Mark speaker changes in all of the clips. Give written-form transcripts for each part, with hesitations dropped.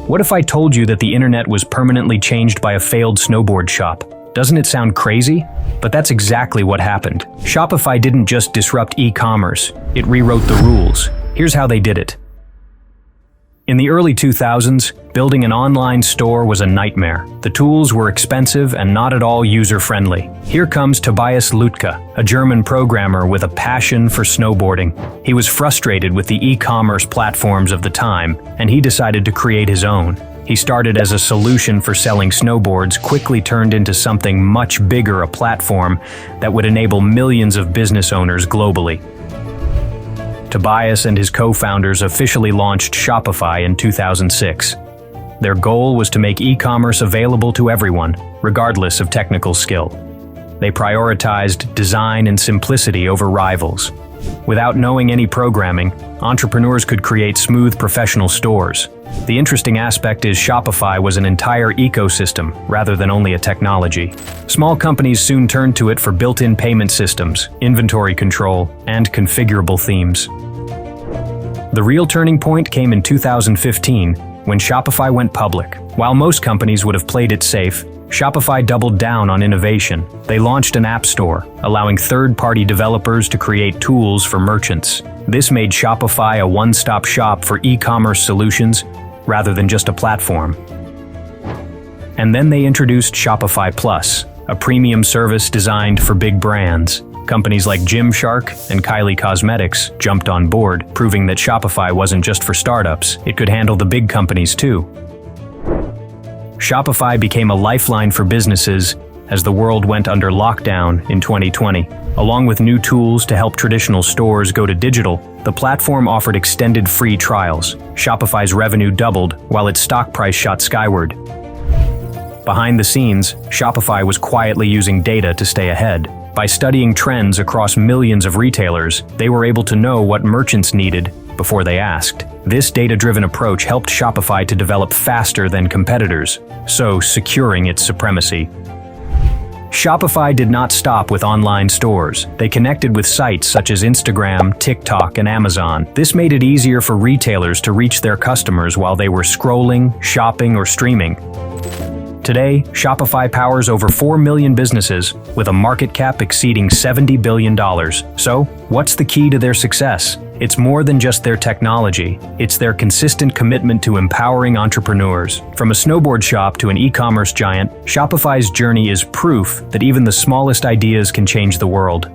Speaker 1: What if I told you that the internet was permanently changed by a failed snowboard shop? Doesn't it sound crazy? But that's exactly what happened. Shopify didn't just disrupt e-commerce, it rewrote the rules. Here's how they did it. In the early 2000s, building an online store was a nightmare. The tools were expensive and not at all user-friendly. Here comes Tobias Lütke, a German programmer with a passion for snowboarding. He was frustrated with the e-commerce platforms of the time, and he decided to create his own. He started as a solution for selling snowboards, quickly turned into something much bigger, a platform that would enable millions of business owners globally. Tobias and his co-founders officially launched Shopify in 2006. Their goal was to make e-commerce available to everyone, regardless of technical skill. They prioritized design and simplicity over rivals. Without knowing any programming, entrepreneurs could create smooth professional stores. The interesting aspect is Shopify was an entire ecosystem rather than only a technology. Small companies soon turned to it for built-in payment systems, inventory control, and configurable themes. The real turning point came in 2015 when Shopify went public. While most companies would have played it safe, Shopify doubled down on innovation. They launched an app store, allowing third-party developers to create tools for merchants. This made Shopify a one-stop shop for e-commerce solutions rather than just a platform. And then they introduced Shopify Plus, a premium service designed for big brands. Companies like Gymshark and Kylie Cosmetics jumped on board, proving that Shopify wasn't just for startups, it could handle the big companies too. Shopify became a lifeline for businesses as the world went under lockdown in 2020. Along with new tools to help traditional stores go to digital, the platform offered extended free trials. Shopify's revenue doubled while its stock price shot skyward. Behind the scenes, Shopify was quietly using data to stay ahead. By studying trends across millions of retailers, they were able to know what merchants needed before they asked. This data-driven approach helped Shopify to develop faster than competitors, so securing its supremacy. Shopify did not stop with online stores. They connected with sites such as Instagram, TikTok, and Amazon. This made it easier for retailers to reach their customers while they were scrolling, shopping, or streaming. Today, Shopify powers over 4 million businesses with a market cap exceeding $70 billion. So, what's the key to their success? It's more than just their technology. It's their consistent commitment to empowering entrepreneurs. From a snowboard shop to an e-commerce giant, Shopify's journey is proof that even the smallest ideas can change the world.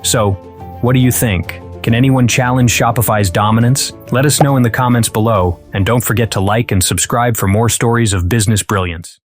Speaker 1: So, what do you think? Can anyone challenge Shopify's dominance? Let us know in the comments below, and don't forget to like and subscribe for more stories of business brilliance.